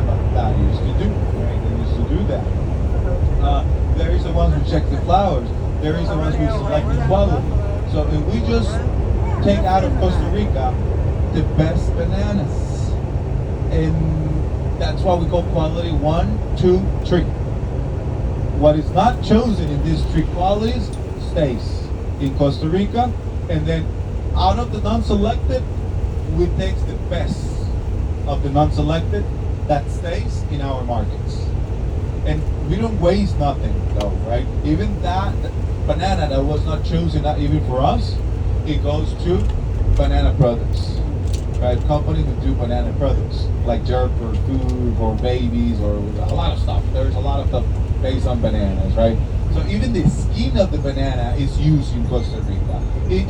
that used to do. Right? They used to do that. There is the ones who check the flowers. There is the ones who select the quality. So if we just take out of Costa Rica the best bananas, and that's why we call quality 1, 2, 3. What is not chosen in these 3 qualities stays in Costa Rica, and then out of the non-selected, we take the best of the non-selected that stays in our markets. And we don't waste nothing though, right? Even that banana that was not chosen, not even for us, it goes to banana products, right? Companies that do banana products, like jerk or food or babies or a lot of stuff. There's a lot of stuff based on bananas, right? So even the skin of the banana is used in Costa Rica.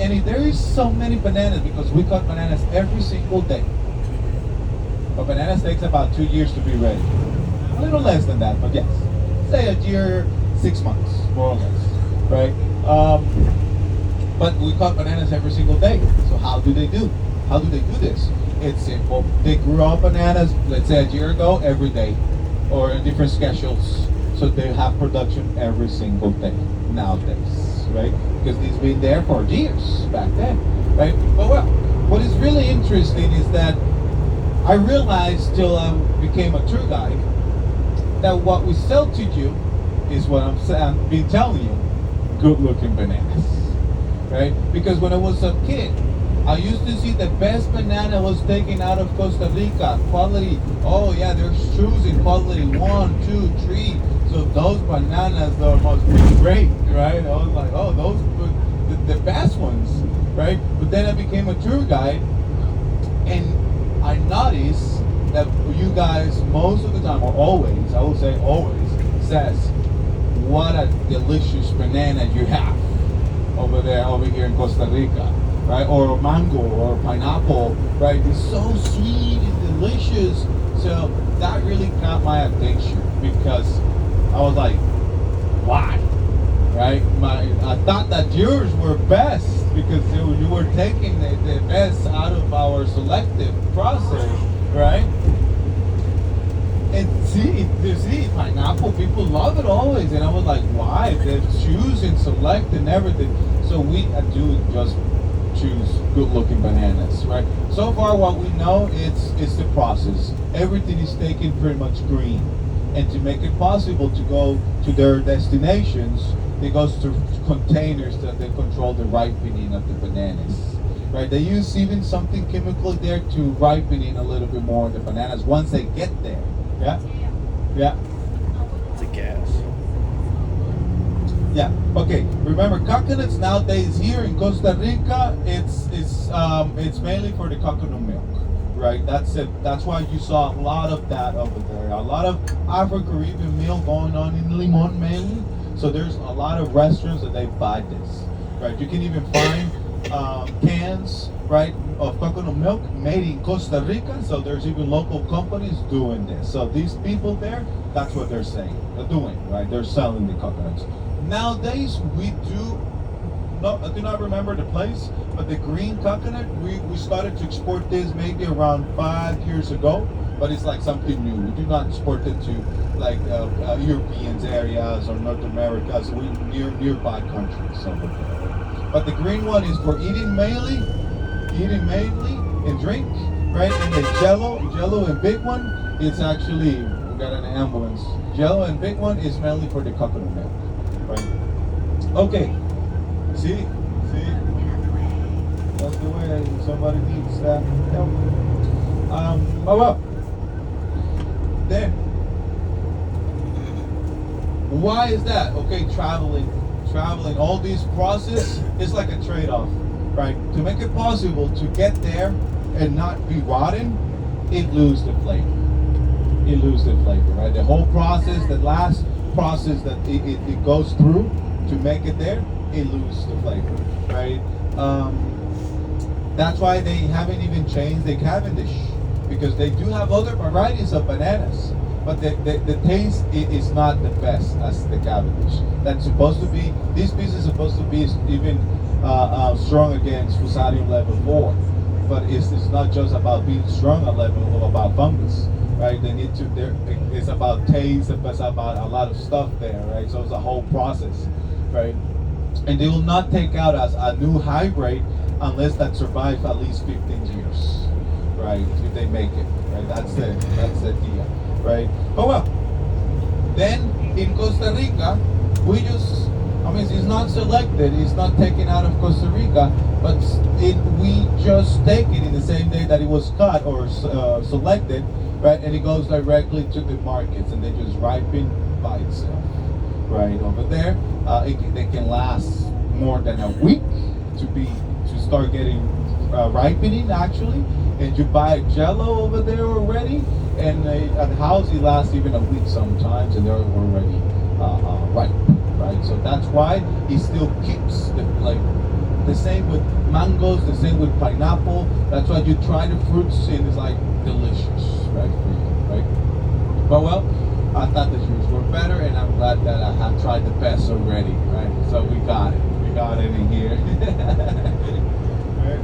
And there is so many bananas because we cut bananas every single day. But bananas takes about 2 years to be ready. A little less than that, but yes. Say a year, 6 months, more or less, right? But we cut bananas every single day. So how do they do? How do they do this? It's simple. They grew up bananas, let's say a year ago, every day, or in different schedules. So they have production every single day nowadays, right? Because these been there for years back then, right? But well, what is really interesting is that I realized till I became a tour guide that what we sell to you is what I've been telling you, good-looking bananas, right? Because when I was a kid, I used to see the best banana was taken out of Costa Rica, quality. Oh yeah, they're choosing quality 1, 2, 3. So those bananas though must be great, right? I was like, oh, those the best ones, right? But then I became a tour guide, and I noticed that you guys most of the time, or always, I would say always, says, what a delicious banana you have over here in Costa Rica, right? Or mango or pineapple, right? It's so sweet and delicious. So that really caught my attention because I was like, why? Right? I thought that yours were best because you were taking the best out of our selective process, right? And you see, pineapple, people love it always. And I was like, why? They choose and select and everything. So we do just choose good-looking bananas, right? So far, what we know, it's the process. Everything is taken pretty much green. And to make it possible to go to their destinations, it goes through containers that they control the ripening of the bananas. Right? They use even something chemical there to ripening a little bit more the bananas once they get there. Yeah? Yeah. It's a gas. Yeah. Okay. Remember, coconuts nowadays here in Costa Rica, it's mainly for the coconut milk. Right, that's it. That's why you saw a lot of that over there. A lot of Afro-Caribbean meal going on in Limón mainly. So there's a lot of restaurants that they buy this. Right, you can even find cans, right, of coconut milk made in Costa Rica. So there's even local companies doing this. So these people there, that's what they're saying. They're doing, right? They're selling the coconuts. Nowadays we do. No, I do not remember the place, but the green coconut, we started to export this maybe around 5 years ago, but it's like something new. We do not export it to like European areas or North America, so we nearby countries over there. But the green one is for eating mainly and drink, right? And the jello and big one, it's actually, we got an ambulance. Jello and big one is mainly for the coconut milk, right? Okay. See, that's the way somebody needs that help. Oh well. Then, why is that? Okay, traveling, all these process is like a trade-off, right? To make it possible to get there and not be rotten, it loses the flavor. Right? The whole process, the last process that it goes through to make it there, it loses the flavor, right? That's why they haven't even changed the Cavendish, because they do have other varieties of bananas, but the taste is not the best as the Cavendish. That's supposed to be, this piece is supposed to be even strong against Fusarium level 4, but it's not just about being strong at level or about fungus. right? They need to. It's about taste. It's about a lot of stuff there, right? So it's a whole process, right? And they will not take out as a new hybrid unless that survives at least 15 years, right? If they make it, right? That's the deal, right? But well, then in Costa Rica, we just, I mean, it's not selected, it's not taken out of Costa Rica, but we just take it in the same day that it was cut or selected, right? And it goes directly to the markets, and they just ripen by itself, right over there. They can last more than a week to start getting ripening actually, and you buy Jello over there already, and at the house it lasts even a week sometimes, and they're already ripe, right? So that's why it still keeps the same with mangoes, the same with pineapple. That's why you try the fruits and it's like delicious, right, for you, right? But well, I thought the juice were better, and I'm glad that I have tried the best already, right? So we got it in here. Right?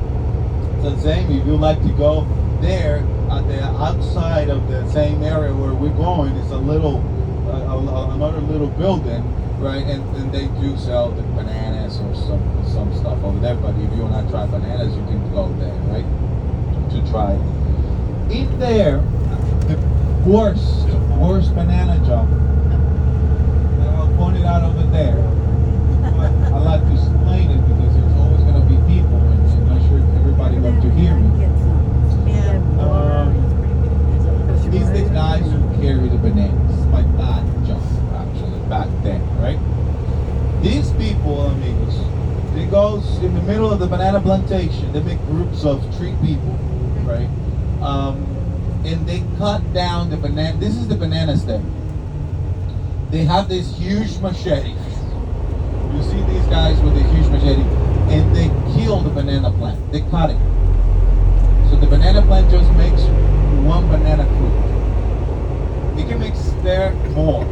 So same, if you like to go there, at the outside of the same area where we're going, it's a little, another little building, right? And they do sell the bananas or some stuff over there. But if you want to try bananas, you can go there, right? To try it. In there, the worst banana job. I'll point it out over there. But I like to explain it because there's always going to be people, and I'm not sure if everybody wants to hear me. These are the guys who carry the bananas. My dad job, actually, back then, right? These people, amigos, they go in the middle of the banana plantation. They make groups of 3 people, right? And they cut down the banana. This is the banana stem. They have this huge machete. You see these guys with the huge machete, and they kill the banana plant. They cut it. So the banana plant just makes one banana fruit. It can make there more,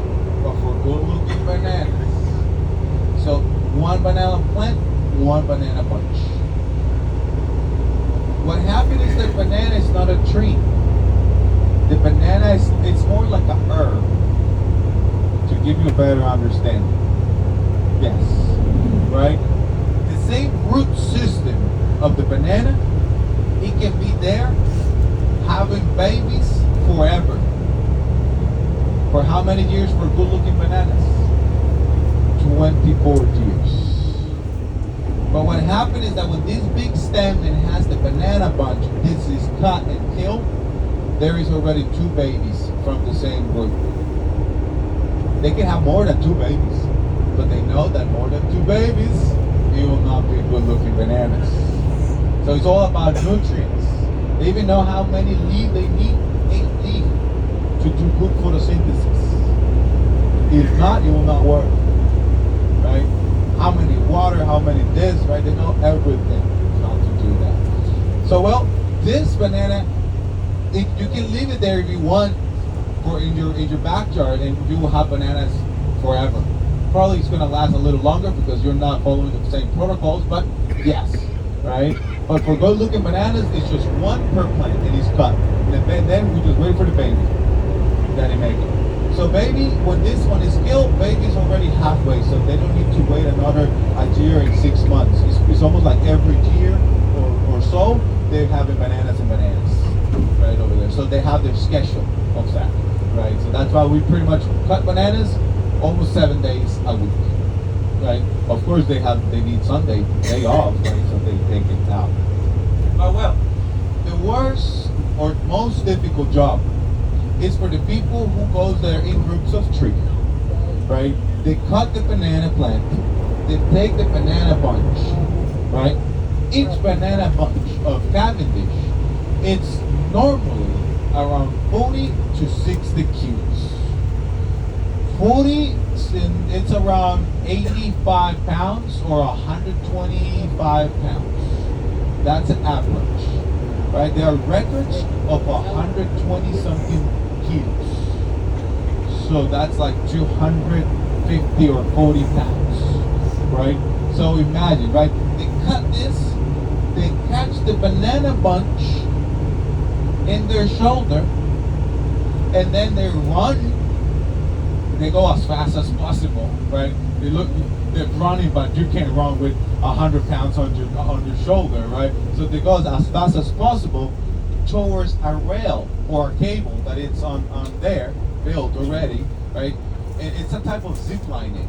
but for good-looking bananas. So one banana plant, one banana bunch. What happened is that banana is not a tree. The banana it's more like a herb. To give you a better understanding. Yes. Right? The same root system of the banana, it can be there having babies forever. For how many years for good looking bananas? 24 years. But what happened is that when this big stem and has the banana bunch, this is cut and killed, there is already 2 babies from the same group. They can have more than 2 babies, but they know that more than 2 babies, it will not be good-looking bananas. So it's all about nutrients. They even know how many leaves they need, 8 leaves, to do good photosynthesis. If not, it will not work, right? How many water, how many this, right? They know everything how to do that. So well, this banana, you can leave it there if you want, for in your backyard, and you will have bananas forever. Probably it's going to last a little longer because you're not following the same protocols, but yes, right? But for good looking bananas, it's just one per plant and it's cut. And then we just wait for the baby that they make it. So baby, when this one is killed, baby's already halfway, so they don't need to wait another year and 6 months. It's almost like every year or so, they're having bananas and bananas right over there. So they have their schedule of that, right? So that's why we pretty much cut bananas almost 7 days a week, right? Of course they need Sunday day off, right? So they take it out. But well, the worst or most difficult job is for the people who goes there in groups of 3, right? They cut the banana plant, they take the banana bunch, right? Each banana bunch of Cavendish, it's normally around 40 to 60 kilos. 40, it's around 85 pounds or 125 pounds. That's an average, right? There are records of 120 something kilos. So that's like 250 or 40 pounds, right? So imagine, right? They cut this, they catch the banana bunch in their shoulder, and then they run. They go as fast as possible, right? They're running, but you can't run with 100 pounds on your shoulder, right? So they go as fast as possible towards a rail or a cable that it's on there, built already, right? And it's a type of zip lining,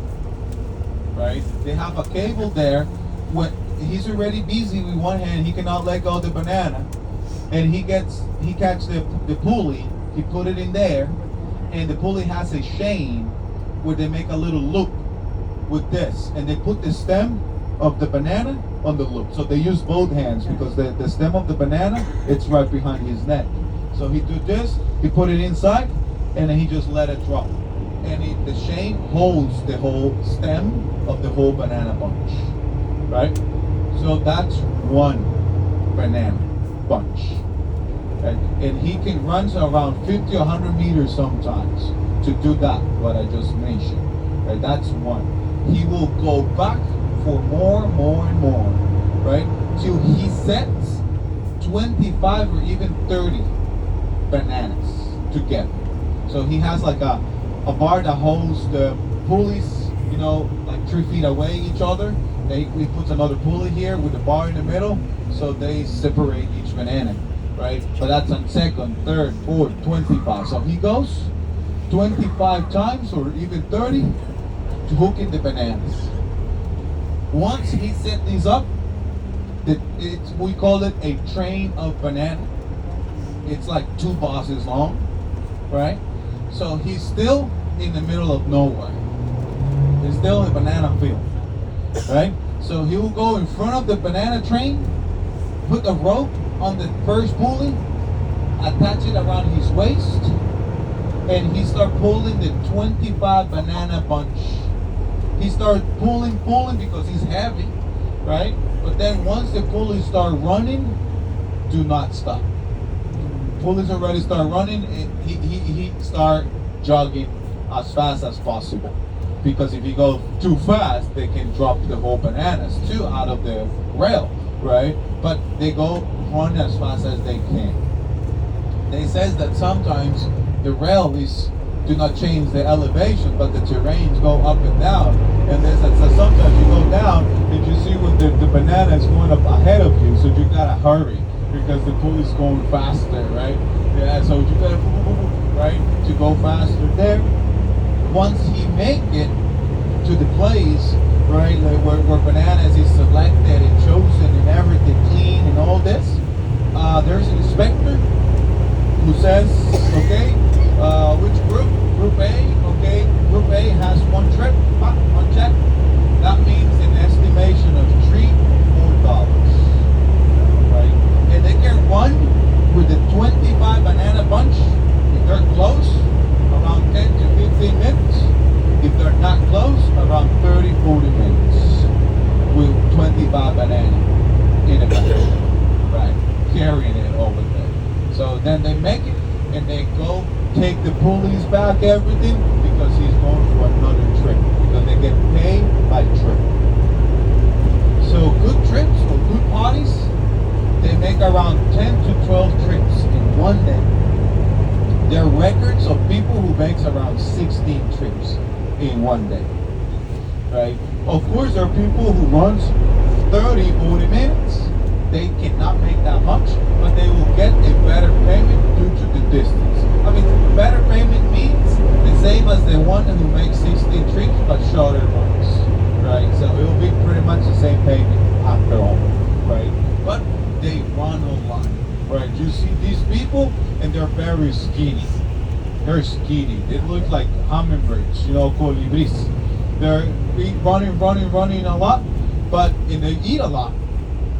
right? They have a cable there. When he's already busy with one hand, he cannot let go of the banana, and he catch the pulley. He put it in there, and the pulley has a chain where they make a little loop with this, and they put the stem of the banana on the loop. So they use both hands because the stem of the banana, it's right behind his neck. So he do this, he put it inside, and then he just let it drop. And the chain holds the whole stem of the whole banana bunch, right? So that's one banana bunch. And he can run around 50 or 100 meters sometimes to do that, what I just mentioned. Right? That's one. He will go back for more and more, right? Till he sets 25 or even 30 bananas together. So he has like a bar that holds the pulleys, you know, like 3 feet away each other. He puts another pulley here with a bar in the middle, so they separate each banana, right? But that's on second, third, fourth, 25. So he goes 25 times or even 30 to hook in the bananas. Once he set these up, we call it a train of banana. It's like 2 bosses long, right? So he's still in the middle of nowhere. He's still in a banana field, right? So he will go in front of the banana train, put a rope on the first pulley, attach it around his waist, and he start pulling the 25 banana bunch. He starts pulling because he's heavy, right? But then once the pulleys start running, do not stop. Pulleys already start running, and he start jogging as fast as possible. Because if you go too fast, they can drop the whole bananas too out of the rail, right? But they go run as fast as they can. They says that sometimes the rail do not change the elevation, but the terrains go up and down. And there's so sometimes you go down and you see when the banana is going up ahead of you, so you gotta hurry because the pulley's going faster, right? Yeah, so you gotta right to go faster there. Once he make it to the place, right, like where bananas is selected and chosen and everything clean and all this, there's an inspector who says, okay, which group? Group A, okay, Group A has 1 trip, 1 check. That means an estimation of $3 or $4, right? And they can run with the 25 banana bunch if they're close, around 10 to 15 minutes. If they're not close, around 30, 40 minutes with 25 bananas in a bag, right? Carrying it over there. So then they make it and they go take the pulleys back, everything, because he's going for another trip. Because they get paid by trip. So good trips or good parties, they make around 10 to 12 trips in one day. There are records of people who makes around 16 trips in one day, right? Of course, there are people who runs 30, 40 minutes. They cannot make that much, but they will get a better payment due to the distance. I mean, better payment means the same as the one who makes 16 trips, but shorter ones, right? So it will be pretty much the same payment after all, right? But they run a lot, right? You see these people, and they're very skinny. They're skinny. They look like hummingbirds, you know, colibris. They're running a lot, and they eat a lot,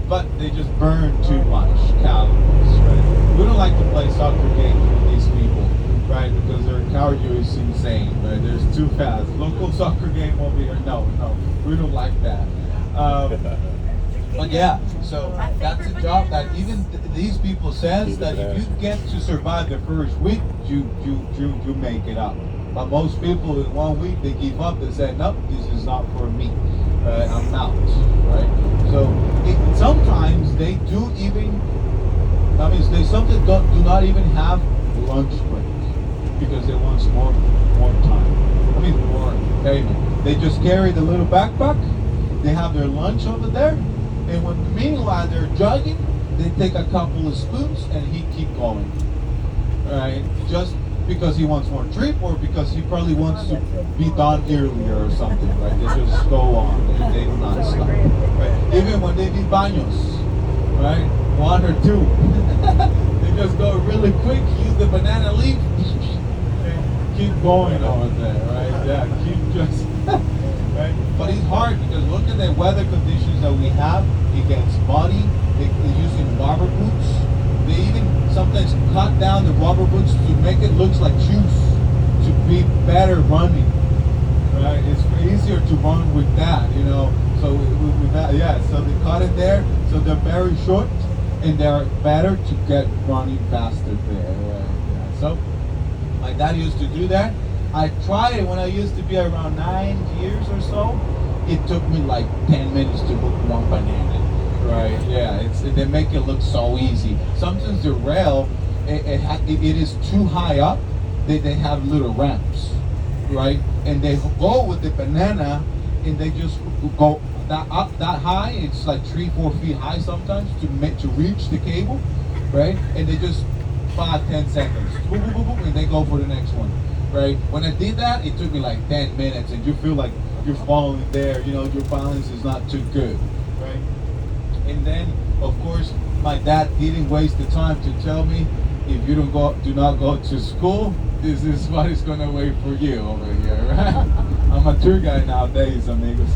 but they just burn too much calories, right? We don't like to play soccer games with these people, right? Because their cardio is insane, right? There's too fast. Local soccer game over here, no, we don't like that. But yeah, so that's a job that even these people says that if you get to survive the first week, you make it up. But most people in 1 week they give up. They say, nope, this is not for me. I'm out, right? So sometimes they do even. That means they sometimes do not even have lunch break. because they want more time. I mean, more payment. They just carry the little backpack. They have their lunch over there, and meanwhile they're jogging, they take a couple of spoons and he keep going. Right? Just because he wants more trip, or because he probably wants to be done earlier or something, right? They just go on, they do not stop. Right? Even when they need baños, right? 1 or 2. They just go really quick, use the banana leaf, and keep going over there, right? Yeah, keep just, right? But it's hard because look at the weather conditions that we have. It gets muddy, they're using rubber boots. They even sometimes cut down the rubber boots to make it look like shoes, to be better running. Right? It's easier to run with that, you know. So with that, yeah. So they cut it there, so they're very short, and they're better to get running faster there. Right? Yeah. So my dad used to do that. I tried it when I used to be around 9 years or so. It took me like 10 minutes to hook one banana. Right, yeah, they make it look so easy. Sometimes the rail, it is too high up. They have little ramps, right? And they go with the banana, and they just go up that high. It's like 3-4 feet high sometimes to reach the cable, right? And they just 5-10 seconds, boom, boom, boom, boom, and they go for the next one, right? When I did that, it took me like 10 minutes, and you feel like you're falling there. You know, your balance is not too good, right? And then, of course, my dad didn't waste the time to tell me, if you do not go to school, this is what is gonna wait for you over here, right? I'm a tour guide nowadays, amigos.